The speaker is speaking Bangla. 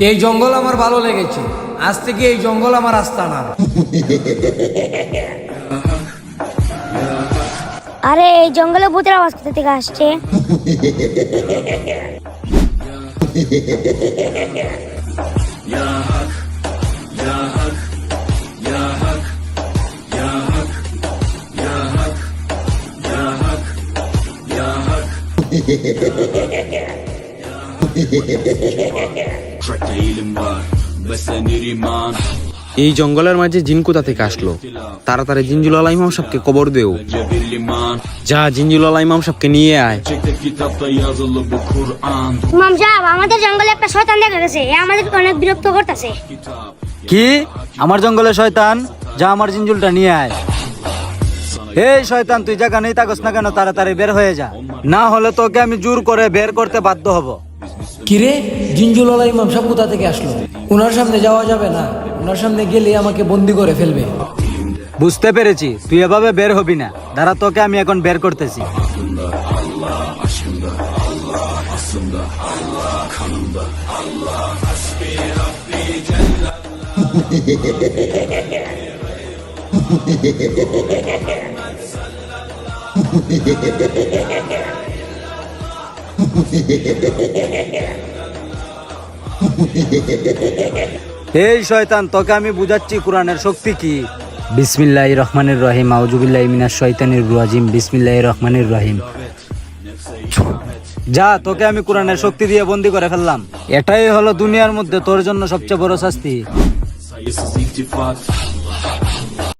এই জঙ্গল আমার ভালো লেগেছে, আজ থেকে এই জঙ্গল আমার আস্তানা। আরে এই জঙ্গলে ভূতের আওয়াজ কোথা থেকে আসছে? এই জঙ্গলের মাঝে জিন কোথা থেকে আসলো? তাড়াতাড়ি জিনজুলাল ইমাম সাহেবকে কবর দেও। যা জিনজুলাল ইমাম সাহেবকে নিয়ে আয়। ইমাম সাহেব, আমাদের জঙ্গলে একটা শয়তান দেখা গেছে, এ আমাদেরকে অনেক বিরক্ত করতেছে। কি? আমার জঙ্গলে শয়তান? যা আমার জিনজুলটা নিয়ে আয়। এই শয়তান, তুই জায়গা নেই থাকস না কেন? তাড়াতাড়ি বের হয়ে যা, না হলে তোকে আমি জোর করে বের করতে বাধ্য হব। কিরে, জিনজুলাল ইমাম সাহেব কোথা থেকে আসলো? ওনার সামনে যাওয়া যাবে না, ওনার সামনে গেলে আমাকে বন্দি করে ফেলবে। বুঝতে পেরেছি, তুই এভাবে বের হবি না। দাঁড়া, তোকে আমি এখন বের করতেছি। এই শয়তান, তোকে আমি বুঝাচ্ছি কোরআনের শক্তি কি। বিসমিল্লাহির রহমানির রহিম, আউযুবিল্লাহি মিনাশ শাইতানির রাজিম, বিসমিল্লাহির রহমানির রহিম। যা, তোকে আমি কোরআনের শক্তি দিয়ে বন্দি করে ফেললাম। এটাই হলো দুনিয়ার মধ্যে তোর জন্য সবচেয়ে বড় শাস্তি।